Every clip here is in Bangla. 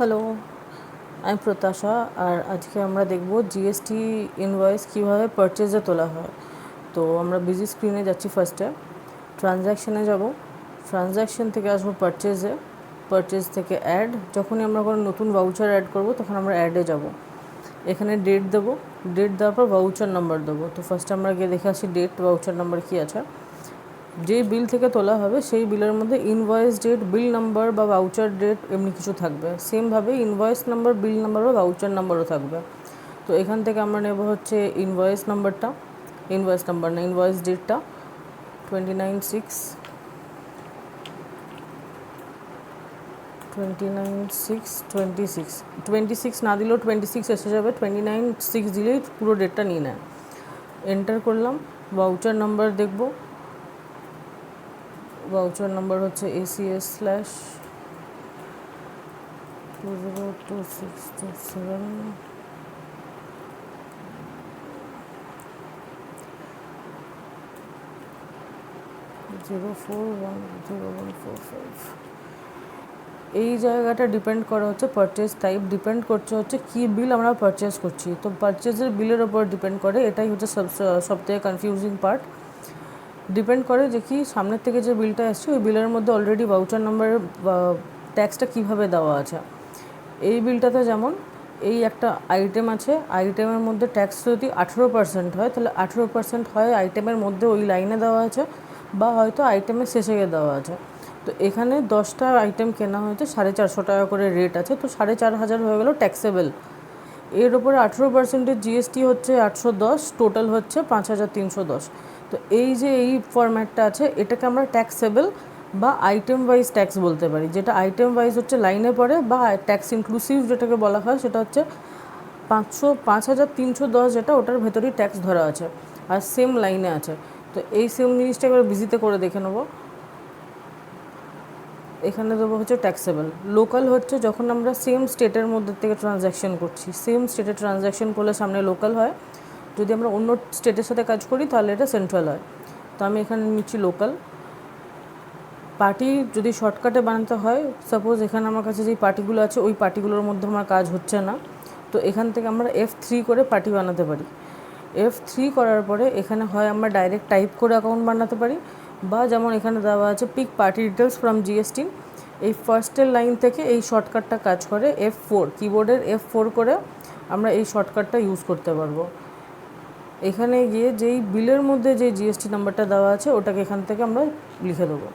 হ্যালো, আমি প্রত্যাশা। আর আজকে আমরা দেখব জিএসটি ইনভয়েস কীভাবে পারচেজে তোলা হয়। তো আমরা বিজি স্ক্রিনে যাচ্ছি। ফার্স্টে ট্রানজ্যাকশানে যাব, ট্রানজ্যাকশান থেকে আসবো পারচেজে, পারচেজ থেকে অ্যাড। যখনই আমরা কোনো নতুন ভাউচার অ্যাড করব তখন আমরা অ্যাডে যাব। এখানে ডেট দেবো, ডেট দেওয়ার পর ভাউচার নাম্বার দেবো। তো ফার্স্টে আমরা গিয়ে দেখে আসি ডেট, ভাউচার নাম্বার কী আছে। যেই বিল থেকে তোলা হবে সেই বিলের মধ্যে ইনভয়েস ডেট, বিল নাম্বার বা ভাউচার ডেট এমনি কিছু থাকবে। সেমভাবে ইনভয়েস নাম্বার, বিল নাম্বার বা ভাউচার নাম্বারও থাকবে। তো এখান থেকে আমরা নেব হচ্ছে ইনভয়েস নাম্বারটা, ইনভয়েস নাম্বার না, ইনভয়েস ডেটটা 29/6, 26 না দিলেও 26 এসে যাবে। 29/6 দিলেই পুরো ডেটটা নিয়ে নেয়। এন্টার করলাম। ভাউচার নাম্বার দেখব, ভাউচার নাম্বার হচ্ছে ACS/202627 0410145। এই জায়গাটা ডিপেন্ড করা হচ্ছে পারচেজ টাইপ, ডিপেন্ড করছে হচ্ছে কী বিল আমরা পারচেজ করছি। তো পারচেজের বিলের ওপর ডিপেন্ড করে, এটাই হচ্ছে সবথেকে কনফিউজিং পার্ট। ডিপেন্ড করে যে কি সামনের থেকে যে বিলটা আসছে ওই বিলের মধ্যে অলরেডি ভাউচার নাম্বারের ট্যাক্সটা কীভাবে দেওয়া আছে। এই বিলটাতে যেমন এই একটা আইটেম আছে, আইটেমের মধ্যে ট্যাক্স যদি 18% হয় তাহলে 18% হয় আইটেমের মধ্যে ওই লাইনে দেওয়া আছে, বা হয়তো আইটেমের শেষে গিয়ে দেওয়া আছে। তো এখানে 10টা আইটেম কেনা হয়েছে, 450 টাকা করে রেট আছে, তো 4500 হয়ে গেল ট্যাক্সেবল। এর ওপরে 18% জিএসটি হচ্ছে 810, টোটাল হচ্ছে 5310। তো এই যে এই ফরম্যাটটা আছে এটাকে আমরা ট্যাক্সেবল বা আইটেম ওয়াইজ ট্যাক্স বলতে পারি। যেটা আইটেম ওয়াইজ হচ্ছে লাইনে পড়ে, বা ট্যাক্স ইনক্লুসিভ যেটাকে বলা হয় সেটা হচ্ছে 5310, যেটা ওটার ভেতরেই ট্যাক্স ধরা আছে আর সেম লাইনে আছে। তো এই সেম জিনিসটা এবার বিজিতে করে দেখে নেবো। এখানে দেবো হচ্ছে ট্যাক্সেবল। লোকাল হচ্ছে যখন আমরা সেম স্টেটের মধ্যে থেকে ট্রানজ্যাকশন করছি, সেম স্টেটে ট্রানজ্যাকশন করলে সামনে লোকাল হয়। যদি আমরা অন্য স্টেটের সাথে কাজ করি তাহলে এটা সেন্ট্রাল হয়। তো আমি এখানে নিচ্ছি লোকাল। পার্টি যদি শর্টকাটে বানাতে হয়, সাপোজ এখানে আমার কাছে যেই পার্টিগুলো আছে ওই পার্টিগুলোর মধ্যে আমার কাজ হচ্ছে না, তো এখান থেকে আমরা F3 করে পার্টি বানাতে পারি। F3 করার পরে এখানে হয় আমরা ডাইরেক্ট টাইপ করে অ্যাকাউন্ট বানাতে পারি, বা যেমন এখানে দেওয়া আছে pick party details from GST, এই ফার্স্টের লাইন থেকে এই শর্টকাটটা কাজ করে। F4 কিবোর্ডের F4 করে আমরা এই শর্টকাটটা ইউজ করতে পারবো। এখানে গিয়ে যেই বিলের মধ্যে যে জিএসটি নাম্বারটা দেওয়া আছে ওটাকে এখান থেকে আমরা লিখে দেবো।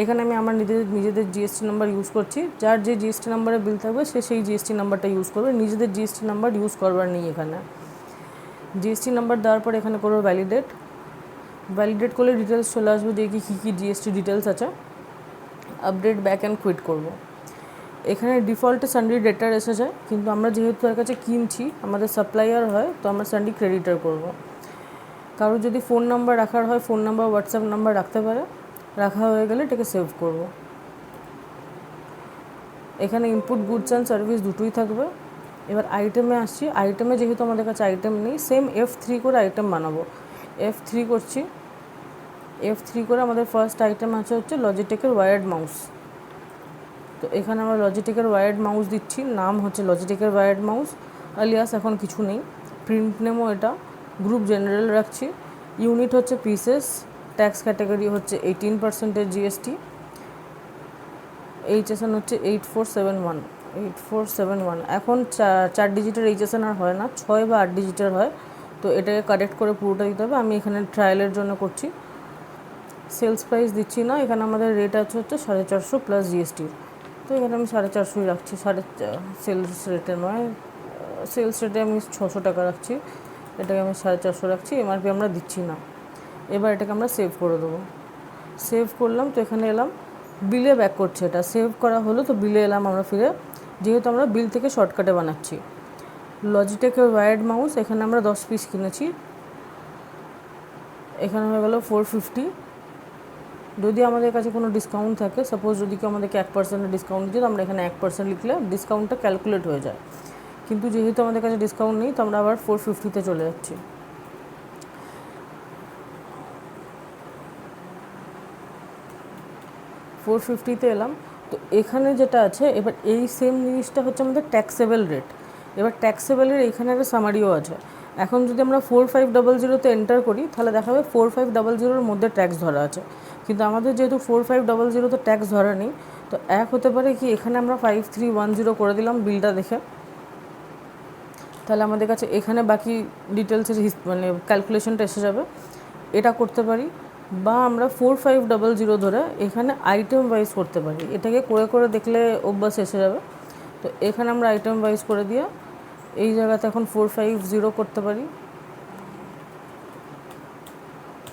এখানে আমি আমার নিজেদের জিএসটি নাম্বার ইউজ করছি। যার যে জিএসটি নাম্বারে বিল থাকবে সে সেই জিএসটি নাম্বারটা ইউজ করবে, নিজেদের জিএসটি নাম্বার ইউজ করবার নেই। এখানে জিএসটি নাম্বার দেওয়ার পর এখানে করবো ভ্যালিডেট। ভ্যালিডেট করলে ডিটেলস চলে আসবে যে কী কী জিএসটি ডিটেলস আছে। আপডেট ব্যাক অ্যান্ড কুইট করবো। এখানে ডিফল্টে সানডি ডেটার এসে যায়, কিন্তু আমরা যেহেতু তার কাছে কিনছি, আমাদের সাপ্লাইয়ার হয়, তো আমরা সানডি ক্রেডিটার করব। কারো যদি ফোন নাম্বার রাখার হয় ফোন নাম্বার, হোয়াটসঅ্যাপ নাম্বার রাখতে পারে। রাখা হয়ে গেলে এটাকে সেভ করব। এখানে ইনপুট গুডস অ্যান্ড সার্ভিস দুটোই থাকবে। এবার আইটেমে আসছি। আইটেমে যেহেতু আমাদের কাছে আইটেম নেই, সেম F3 করে আইটেম বানাবো। F3 করছি। F3 করে আমাদের ফার্স্ট আইটেম আছে হচ্ছে লজিটেকের ওয়্যার্ড মাউস। তো এখানে আমরা লজিটেকের ওয়্যার্ড মাউস দিচ্ছি, নাম হচ্ছে লজিটেকের ওয়্যার্ড মাউস, আলিয়াস এখন কিছু নেই। প্রিন্ট নেমও এটা, গ্রুপ জেনারেল রাখছি। ইউনিট হচ্ছে পিসেস, ট্যাক্স ক্যাটাগরি হচ্ছে 18% জিএসটি। HSN হচ্ছে 8471। এখন 4 ডিজিটের HSN আর হয় না, 6 বা 8 ডিজিটের হয়। তো এটাকে কারেক্ট করে পুরোটা দিতে হবে। আমি এখানে ট্রায়ালের জন্য করছি। সেলস প্রাইস দিচ্ছি না, এখানে আমাদের রেট আছে হচ্ছে 450 প্লাস জিএসটি। তো এখানে আমি 450 রাখছি, সেলস রেটে নয়, সেলস রেটে আমি 600 টাকা রাখছি, এটাকে আমি 450 রাখছি। এমআরপি আমরা দিচ্ছি না। এবার এটাকে আমরা সেভ করে দেবো। সেভ করলাম। তো এখানে এলাম, বিলে ব্যাক করছে, এটা সেভ করা হলো। তো বিলে এলাম আমরা ফিরে, যেহেতু আমরা বিল থেকে শর্টকাটে বানাচ্ছি। লজিটেকের ওয়্যার্ড মাউস এখানে আমরা 10 পিস কিনেছি, এখানে হয়ে গেল 450। যদি আমাদের কাছে কোনো ডিসকাউন্ট থাকে, সাপোজ যদি কেউ আমাদেরকে 1% ডিসকাউন্ট দিচ্ছে, তো আমরা এখানে 1% লিখলে ডিসকাউন্টটা ক্যালকুলেট হয়ে যায়। কিন্তু যেহেতু আমাদের কাছে ডিসকাউন্ট নেই, তো আমরা আবার 450-তে চলে যাচ্ছি। 450-তে এলাম। তো এখানে যেটা আছে, এবার এই সেম জিনিসটা হচ্ছে আমাদের ট্যাক্সেবল রেট। এবার ট্যাক্সেবলের এখানে একটা সামারিও আছে। এখন যদি আমরা 4500 এন্টার করি তাহলে দেখাবে 4500 মধ্যে ট্যাক্স ধরা আছে, কিন্তু আমাদের যেহেতু 4500 ট্যাক্স ধরা নেই, তো এক হতে পারে কি এখানে আমরা 5310 করে দিলাম বিলটা দেখে, তাহলে আমাদের কাছে এখানে বাকি ডিটেলসের মানে ক্যালকুলেশনটা এসে যাবে, এটা করতে পারি। বা আমরা 4500 ধরে এখানে আইটেম ওয়াইজ করতে পারি, এটাকে করে করে দেখলে অভ্যাস এসে যাবে। তো এখানে আমরা আইটেম ওয়াইজ করে দিয়ে এই জায়গাতে এখন 450 করতে পারি,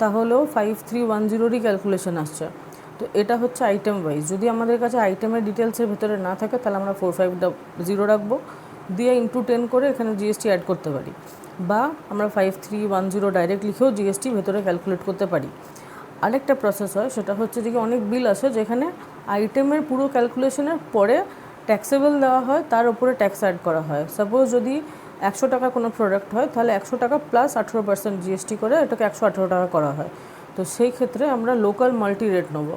তাহলেও 5310রই ক্যালকুলেশন আসছে। তো এটা হচ্ছে আইটেম ওয়াইজ। যদি আমাদের কাছে আইটেমের ডিটেলসের ভেতরে না থাকে তাহলে আমরা 450 রাখবো, দিয়ে ইন্টু 10 করে এখানে জিএসটি অ্যাড করতে পারি, বা আমরা 5310 ডাইরেক্ট লিখেও জিএসটি ভেতরে ক্যালকুলেট করতে পারি। আরেকটা প্রসেস হয়, সেটা হচ্ছে যে অনেক বিল আসে যেখানে আইটেমের পুরো ক্যালকুলেশনের পরে ট্যাক্সেবল দেওয়া হয়, তার উপরে ট্যাক্স অ্যাড করা হয়। সাপোজ যদি 100 টাকা কোনো প্রোডাক্ট হয় তাহলে 100 টাকা প্লাস 18% জিএসটি করে এটাকে 118 টাকা করা হয়। তো সেই ক্ষেত্রে আমরা লোকাল মাল্টি রেট নেব।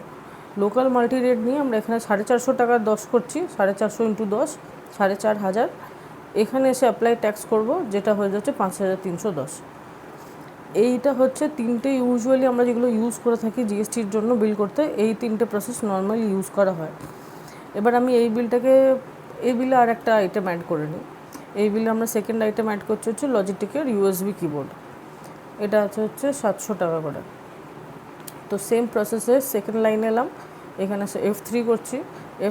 লোকাল মাল্টি রেট নিয়ে আমরা এখানে 450 টাকা 10 করছি, 450 ইন্টু 10 4500, এখানে এসে অ্যাপ্লাই ট্যাক্স করব, যেটা হয়ে যাচ্ছে 5310। এইটা হচ্ছে তিনটে ইউজুয়ালি আমরা যেগুলো ইউজ করে থাকি জিএসটির জন্য বিল করতে, এই তিনটে প্রসেস নর্মালি ইউজ করা হয়। এবার আমি এই বিলে আর একটা আইটেম অ্যাড করে নিই। এই বিলে আমরা সেকেন্ড আইটেম অ্যাড করছি হচ্ছে লজিটেকের ইউএসবি কিবোর্ড, এটা হচ্ছে 700 টাকা করে। তো সেম প্রসেসে সেকেন্ড লাইনে এলাম, এখানে F3 করছি,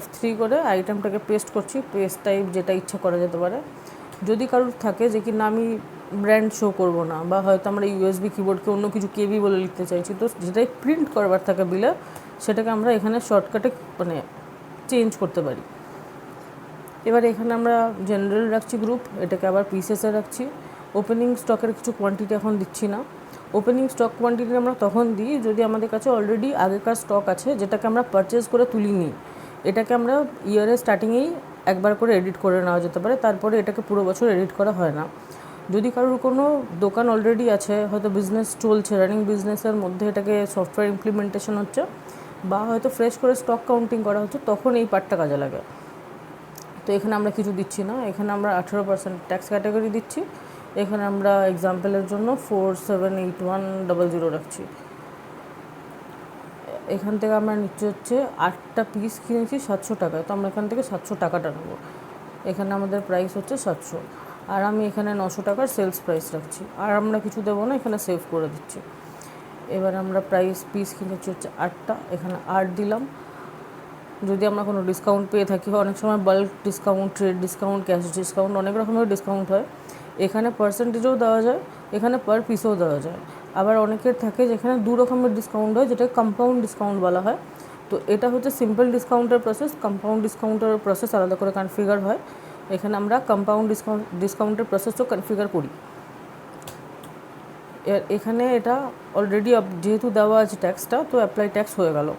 F3 করে আইটেমটাকে পেস্ট করছি, পেস্ট টাইপ যেটা ইচ্ছা করা যেতে পারে। যদি কারোর থাকে যে কি না আমি ব্র্যান্ড শো করবো না, বা হয়তো আমরা ইউএসবি কিবোর্ডকে অন্য কিছু কেবি বলে লিখতে চাইছি, তো যেটাই প্রিন্ট করবার থাকে বিলে সেটাকে আমরা এখানে শর্টকাটে মানে চেঞ্জ করতে পারি। এবার এখানে আমরা জেনারেল রাখছি গ্রুপ, এটাকে আবার পিসেসে রাখছি। ওপেনিং স্টকের কিছু কোয়ান্টিটি এখন দিচ্ছি না। ওপেনিং স্টক কোয়ান্টিটি আমরা তখন দিই যদি আমাদের কাছে অলরেডি আগেকার স্টক আছে যেটাকে আমরা পারচেজ করে তুলি নিই। এটাকে আমরা ইয়ারের স্টার্টিংয়েই একবার করে এডিট করে নেওয়া যেতে পারে, তারপরে এটাকে পুরো বছর এডিট করা হয় না। যদি কারোর কোনো দোকান অলরেডি আছে, হয়তো বিজনেস চলছে, রানিং বিজনেসের মধ্যে এটাকে সফটওয়্যার ইমপ্লিমেন্টেশন হচ্ছে, বা হয়তো ফ্রেশ করে স্টক কাউন্টিং করা হচ্ছে, তখন এই পার্টটা কাজে লাগে। তো এখানে আমরা কিছু দিচ্ছি না, এখানে আমরা 18% ট্যাক্স ক্যাটাগরি দিচ্ছি। এখানে আমরা এক্সাম্পলের জন্য 478100 রাখছি। এখান থেকে আমরা নিচ্ছি হচ্ছে 8টা পিস কিনেছি 700 টাকায়, তো আমরা এখান থেকে 700 টাকাটা নেবো। এখানে আমাদের প্রাইস হচ্ছে 700, আর আমি এখানে 900 টাকার সেলস প্রাইস রাখছি, আর আমরা কিছু দেবো না, এখানে সেভ করে দিচ্ছি। এবার আমরা পিস কিনেছি হচ্ছে 8টা, এখানে 8 দিলাম। যদি আমরা কোনো ডিসকাউন্ট পেয়ে থাকি, অনেক সময় bulk discount, trade discount, cash discount, অনেক রকমের ডিসকাউন্ট হয়। এখানে পার্সেন্টেজও দেওয়া যায়, এখানে পার পিসও দেওয়া যায়। আবার অনেকের থাকে যেখানে 2 রকমের ডিসকাউন্ট হয়, যেটা কম্পাউন্ড ডিসকাউন্ট বলা হয়। তো এটা হচ্ছে সিম্পল ডিসকাউন্টের প্রসেস, কম্পাউন্ড ডিসকাউন্টের প্রসেস আলাদা করে কনফিগার হয়। এখানে আমরা কম্পাউন্ড ডিসকাউন্টের প্রসেসও কনফিগার করি। এখানে এটা অলরেডি যেহেতু দেওয়া আছে ট্যাক্সটা, তো অ্যাপ্লাই ট্যাক্স হয়ে গেল।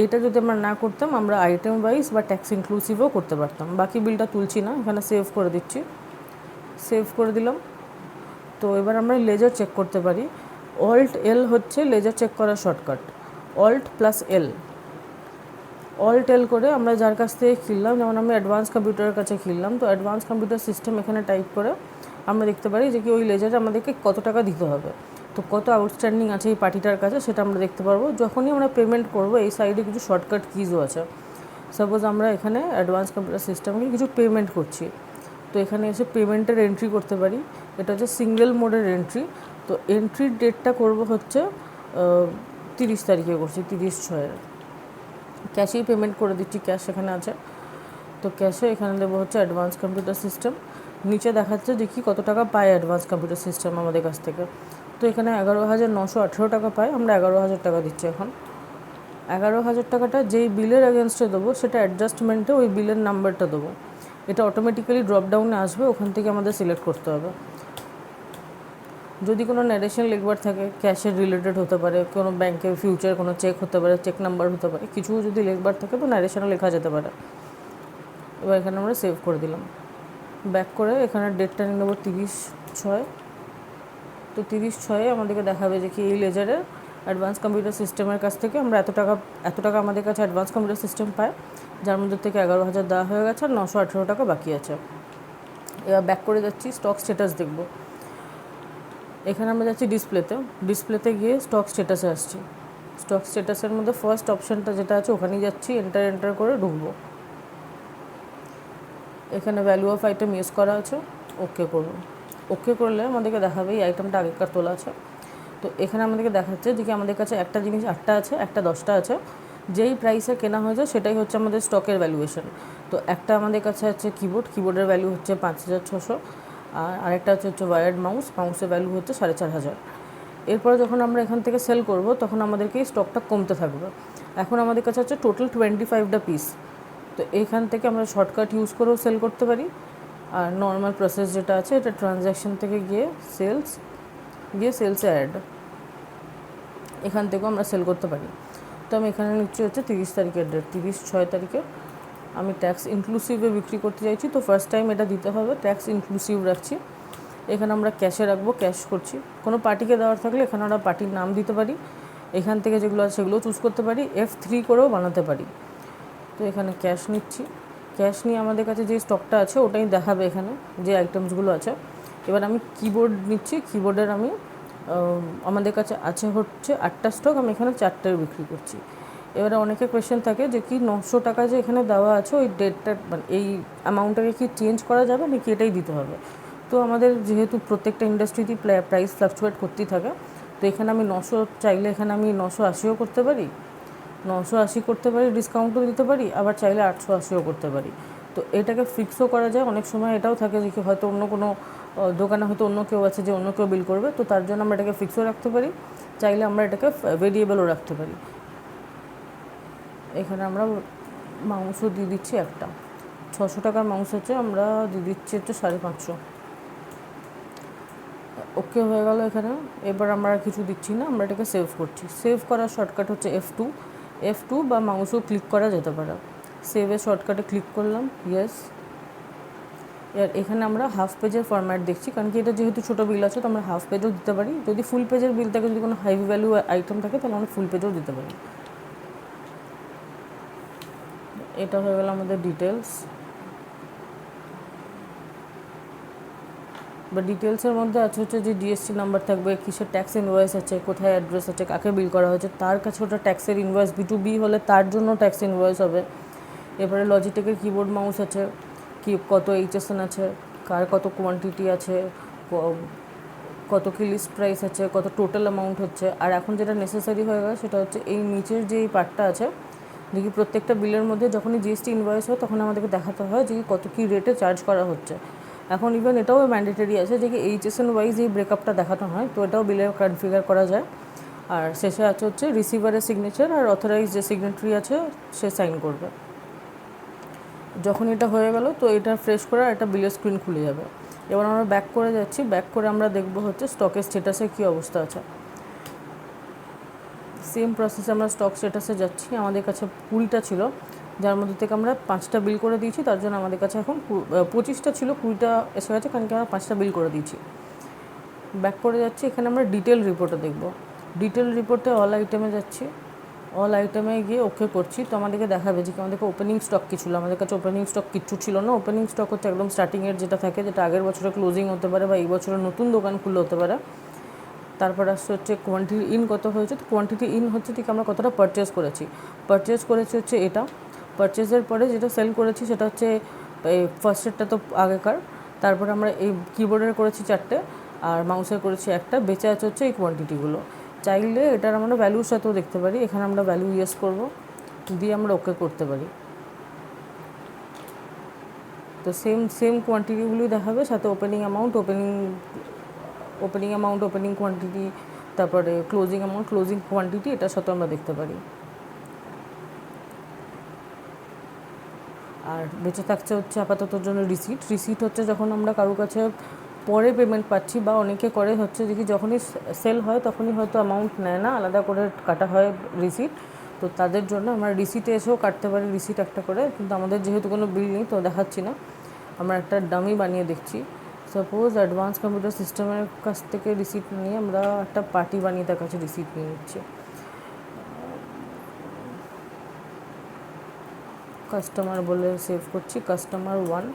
এটা যদি আমরা না করতাম, আমরা আইটেম ওয়াইজ বা ট্যাক্স ইনক্লুসিভও করতে পারতাম। বাকি বিলটা তুলছি না, এখানে সেভ করে দিচ্ছি, সেভ করে দিলাম। তো এবার আমরা লেজার চেক করতে পারি। অল্ট এল হচ্ছে লেজার চেক করার shortcut, alt plus L. Alt এল করে আমরা যার কাছ থেকে কিনলাম, যেমন আমি অ্যাডভান্স কম্পিউটারের কাছে কিনলাম, তো অ্যাডভান্স কম্পিউটার সিস্টেম এখানে টাইপ করে আমরা দেখতে পারি যে কি ওই লেজারে আমাদেরকে কত টাকা দিতে হবে, তো কত আউটস্ট্যান্ডিং আছে এই পার্টিটার কাছে সেটা আমরা দেখতে পারবো। যখনই আমরা পেমেন্ট করবো, এই সাইডে কিছু শর্টকাট কিজও আছে। সাপোজ আমরা এখানে অ্যাডভান্স কম্পিউটার সিস্টেমকে কিছু পেমেন্ট করছি, তো এখানে এসে পেমেন্টের এন্ট্রি করতে পারি। এটা হচ্ছে সিঙ্গেল মোডের এন্ট্রি। তো এন্ট্রির ডেটটা করব হচ্ছে 30 তারিখে করছি, 30/6। ক্যাশেই পেমেন্ট করে দিচ্ছি, ক্যাশ এখানে আছে। তো ক্যাশে এখানে দেবো হচ্ছে অ্যাডভান্স কম্পিউটার সিস্টেম। নিচে দেখাচ্ছে যে কি কত টাকা পায় অ্যাডভান্স কম্পিউটার সিস্টেম আমাদের কাছ থেকে। তো এখানে 11,918 টাকা পায়, আমরা 11,000 টাকা দিচ্ছি এখন। 11,000 টাকাটা যেই বিলের এগেনস্টে দেবো সেটা অ্যাডজাস্টমেন্টে ওই বিলের নাম্বারটা দেবো, এটা অটোমেটিক্যালি ড্রপডাউনে আসবে, ওখান থেকে আমাদের সিলেক্ট করতে হবে। যদি কোনো ন্যারেশন লিখবার থাকে, ক্যাশের রিলেটেড হতে পারে, কোনো ব্যাংকের ফিউচার কোনো চেক হতে পারে, চেক নাম্বার হতে পারে, কিছু যদি লিখবার থাকে তো ন্যারেশনে লেখা যেতে পারে। এবার এখানে আমরা সেভ করে দিলাম। ব্যাক করে এখানে ডেটটা নিয়ে নেবো 30/6। তো 30/6 আমাদেরকে দেখাবে যে কি এই লেজারে অ্যাডভান্স কম্পিউটার সিস্টেমের কাছ থেকে আমরা এত টাকা আমাদের কাছে অ্যাডভান্স কম্পিউটার সিস্টেম পায়, যার মধ্যে থেকে 11,000 দেওয়া হয়ে গেছে আর 918 টাকা বাকি আছে। এবার ব্যাক করে যাচ্ছি, স্টক স্ট্যাটাস দেখব। এখানে আমরা যাচ্ছি ডিসপ্লেতে গিয়ে স্টক স্ট্যাটাসে আসছি। স্টক স্ট্যাটাসের মধ্যে ফার্স্ট অপশানটা যেটা আছে ওখানেই যাচ্ছি, এন্টার করে ঢুকবো। এখানে ভ্যালু অফ আইটেম ইউজ করা আছে, ওকে করবো। ওকে করলে আমাদেরকে দেখাবে এই আইটেমটা আগেকার তোলা আছে। তো এখানে আমাদেরকে দেখাচ্ছে যে কি আমাদের কাছে একটা জিনিস 8টা আছে, একটা 10টা আছে, যেই প্রাইসে কেনা হয়েছে সেটাই হচ্ছে আমাদের স্টকের ভ্যালুয়েশন। তো একটা আমাদের কাছে আছে কিবোর্ডের ভ্যালু হচ্ছে 5,600, আর আরেকটা হচ্ছে ওয়ার্ড মাউসের ভ্যালু হচ্ছে 4,500। এরপরে যখন আমরা এখান থেকে সেল করব তখন আমাদেরকে এই স্টকটা কমতে থাকবে। এখন আমাদের কাছে হচ্ছে টোটাল 25টা পিস। তো এইখান থেকে আমরা শর্টকাট ইউজ করেও সেল করতে পারি, আর নর্মাল প্রসেস যেটা আছে এটা ট্রানজ্যাকশন থেকে গিয়ে সেলসে অ্যাড, এখান থেকেও আমরা সেল করতে পারি। তো আমি এখানে নিচ্ছি হচ্ছে 30 তারিখের ডেট, 30/6 তারিখে আমি ট্যাক্স ইনক্লুসিভে বিক্রি করতে চাইছি। তো ফার্স্ট টাইম এটা দিতে হবে, ট্যাক্স ইনক্লুসিভ রাখছি। এখানে আমরা ক্যাশে রাখবো, ক্যাশ করছি। কোনো পার্টিকে দেওয়ার থাকলে এখানে আমরা পার্টির নাম দিতে পারি, এখান থেকে যেগুলো আছে সেগুলো চুজ করতে পারি, F3 করেও বানাতে পারি। তো এখানে ক্যাশ নিচ্ছি, ক্যাশ নিয়ে আমাদের কাছে যে স্টকটা আছে ওটাই দেখাবে এখানে যে আইটেমসগুলো আছে। এবার আমি কিবোর্ড নিচ্ছি, কিবোর্ডের আমি আমাদের কাছে আছে হচ্ছে 8টা স্টক, আমি এখানে 4টে বিক্রি করছি। এবারে অনেকে কোয়েশ্চেন থাকে যে কি 900 টাকা যে এখানে দেওয়া আছে ওই ডেটটা মানে এই অ্যামাউন্টটাকে কি চেঞ্জ করা যাবে নাকি এটাই দিতে হবে? তো আমাদের যেহেতু প্রত্যেকটা ইন্ডাস্ট্রিতেই প্রাইস ফ্লাকচুয়েট করতেই থাকে, তো এখানে আমি 900 চাইলে এখানে আমি 980ও করতে পারি, 980 করতে পারি, ডিসকাউন্টও দিতে পারি, আবার চাইলে 880ও করতে পারি। তো এটাকে ফিক্সও করা যায়। অনেক সময় এটাও থাকে যে কি হয়তো অন্য কোনো দোকানে হয়তো অন্য কেউ আছে যে অন্য কেউ বিল করবে, তো তার জন্য আমরা এটাকে ফিক্সও রাখতে পারি, চাইলে আমরা এটাকে ভেরিয়েবলও রাখতে পারি। এখানে আমরা মাংস দিয়ে দিচ্ছি একটা 600 টাকার মাংস হচ্ছে, আমরা দিয়ে দিচ্ছি হচ্ছে 550। ওকে হয়ে গেল এখানে। এবার আমরা কিছু দিচ্ছি না, আমরা এটাকে সেভ করছি। সেভ করার শর্টকাট হচ্ছে F2 বা মাউসও ক্লিক করা যেতে পারে। সেভের শর্টকাটে ক্লিক করলাম, ইয়েস। এর এখানে আমরা হাফ পেজের ফরম্যাট দেখছি, কারণ কি এটা যেহেতু ছোটো বিল আছে তো আমরা হাফ পেজও দিতে পারি। যদি ফুল পেজের বিল থাকে, যদি কোনো হাই ভ্যালু আইটেম থাকে তাহলে আমরা ফুল পেজও দিতে পারি। এটা হয়ে গেল আমাদের ডিটেলস। বা ডিটেলসের মধ্যে আছে হচ্ছে যে জিএসটি নাম্বার থাকবে, কিসের ট্যাক্স ইনভয়েস আছে, কোথায় অ্যাড্রেস আছে, কাকে বিল করা হয়েছে তার কাছে ওটা ট্যাক্সের ইনভয়েস, B2B হলে তার জন্য ট্যাক্স ইনভয়েস হবে। এরপরে লজিটেকের কিবোর্ড মাউস আছে, কি কত HSN আছে, কার কত কোয়ান্টিটি আছে, কত কি লিস্ট প্রাইস আছে, কত টোটাল অ্যামাউন্ট হচ্ছে। আর এখন যেটা নেসেসারি হয়ে গেছে সেটা হচ্ছে এই নিচের যে এই পার্টটা আছে, দেখি প্রত্যেকটা বিলের মধ্যে যখনই জিএসটি ইনভয়েস হয় তখন আমাদেরকে দেখাতে হয় যে কত কী রেটে চার্জ করা হচ্ছে। এখন ইভেন এটাও ম্যান্ডেটরি আছে যে কি HSN ওয়াইজ এই ব্রেকআপটা দেখানো হয়, তো এটাও বিলে কনফিগার করা যায়। আর শেষে আছে হচ্ছে রিসিভারের সিগনেচার, আর অথরাইজ যে সিগনেটারি আছে সে সাইন করবে। যখন এটা হয়ে গেল তো এটা ফ্রেশ করে একটা বিলের স্ক্রিন খুলে যাবে। এবার আমরা ব্যাক করে যাচ্ছি, ব্যাক করে আমরা দেখব হচ্ছে স্টকের স্ট্যাটাসের কী অবস্থা আছে। সেম প্রসেসে আমরা স্টক স্ট্যাটাসে যাচ্ছি। আমাদের কাছে 20টা ছিল, যার মধ্যে থেকে আমরা 5টা বিল করে দিয়েছি, তার জন্য আমাদের কাছে এখন 25টা ছিল, 20টা এসে গেছে, কারণ কি আমরা 5টা বিল করে দিয়েছি। ব্যাক করে যাচ্ছি, এখানে আমরা ডিটেল রিপোর্টে দেখব। ডিটেল রিপোর্টে অল আইটেমে যাচ্ছি, অল আইটেমে গিয়ে ওকে করছি। তো আমাদেরকে দেখাবে যে কি আমাদেরকে ওপেনিং স্টক কী ছিল। আমাদের কাছে ওপেনিং স্টক কিচ্ছু ছিল না। ওপেনিং স্টক হচ্ছে একদম স্টার্টিংয়ের যেটা থাকে, যেটা আগের বছরে ক্লোজিং হতে পারে বা এই বছরে নতুন দোকান খুলে হতে পারে। তারপর আসছে হচ্ছে কোয়ান্টিটি ইন কত হয়েছে। তো কোয়ান্টিটি ইন হচ্ছে ঠিক আমরা কতটা পারচেস করেছি হচ্ছে এটা। পারচেসের পরে যেটা সেল করেছি সেটা হচ্ছে এই ফার্স্টেরটা তো আগেকার, তারপরে আমরা এই কিবোর্ডের করেছি 4টে আর মাউসের করেছি একটা, বেঁচে আছে হচ্ছে এই কোয়ান্টিটিগুলো। চাইলে এটার আমরা ভ্যালুর সাথেও দেখতে পারি। এখানে আমরা ভ্যালু ইয়েস করব, দিয়ে আমরা ওকে করতে পারি। তো সেম কোয়ান্টিটিগুলোই দেখাবে, সাথে ওপেনিং অ্যামাউন্ট, ওপেনিং কোয়ান্টিটি, তারপরে ক্লোজিং অ্যামাউন্ট, ক্লোজিং কোয়ান্টিটি, এটার সাথে আমরা দেখতে পারি। আর বেঁচে থাকছে হচ্ছে আপাততর জন্য রিসিট হচ্ছে যখন আমরা কারোর কাছে পরে পেমেন্ট পাচ্ছি, বা অনেকে করে হচ্ছে যে কি যখনই সেল হয় তখনই হয়তো অ্যামাউন্ট নেয় না, আলাদা করে কাটা হয় রিসিট। তো তাদের জন্য আমরা রিসিটে এসেও কাটতে পারি রিসিট একটা করে, কিন্তু আমাদের যেহেতু কোনো বিল নেই তো দেখাচ্ছি না, আমরা একটা ডামি বানিয়ে দেখছি। সাপোজ অ্যাডভান্স কম্পিউটার সিস্টেমের কাছ থেকে রিসিট নিয়ে আমরা একটা পার্টি বানিয়ে তার কাছে রিসিট নিয়ে নিচ্ছি। কাস্টমার বলে সেভ করছি কাস্টমার 1।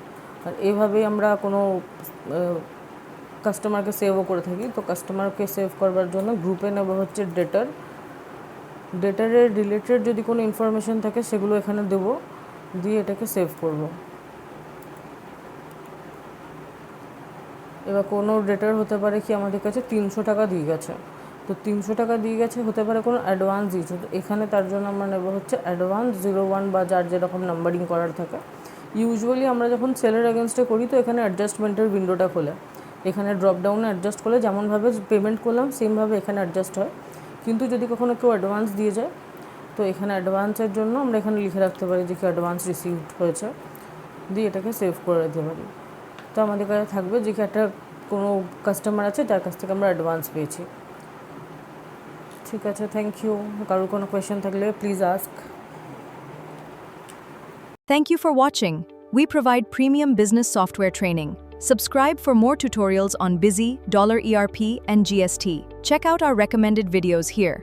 আর এইভাবেই আমরা কোনো কাস্টমারকে সেভও করে থাকি। তো কাস্টমারকে সেভ করবার জন্য গ্রুপে নেব হচ্ছে ডেটারের রিলেটেড যদি কোনো ইনফরমেশন থাকে সেগুলো এখানে দেবো, দিয়ে এটাকে সেভ করব। এবার কোনো ডেটার হতে পারে কি আমাদের কাছে 300 টাকা দিয়ে গেছে, তো 300 টাকা দিয়ে গেছে, হতে পারে কোনো অ্যাডভান্স দিয়েছে, তো এখানে তার জন্য আমরা নেব হচ্ছে অ্যাডভান্স 01 বা যার যেরকম নাম্বারিং করার থাকে। ইউজুয়ালি আমরা যখন সেলের এগেনস্টে করি তো এখানে অ্যাডজাস্টমেন্টের উইন্ডোটা খোলে, এখানে ড্রপডাউনে অ্যাডজাস্ট করলে যেমনভাবে পেমেন্ট করলাম সেমভাবে এখানে অ্যাডজাস্ট হয়। কিন্তু যদি কখনো কেউ অ্যাডভান্স দিয়ে যায় তো এখানে অ্যাডভান্সের জন্য আমরা এখানে লিখে রাখতে পারি যে কি অ্যাডভান্স রিসিভড হয়েছে, দিয়ে এটাকে সেভ করে দিতে পারি। তো আমাদের কাছে থাকবে যে কি একটা কোনো কাস্টমার আছে যার কাছ থেকে আমরা অ্যাডভান্স পেয়েছি। ঠিক আছে, থ্যাংক ইউ। কারোর কোনো কোয়েশ্চেন থাকলে please ask. Thank you for watching. We provide premium business software training. Subscribe for more tutorials on Busy, $ERP, and GST. Check out our recommended videos here.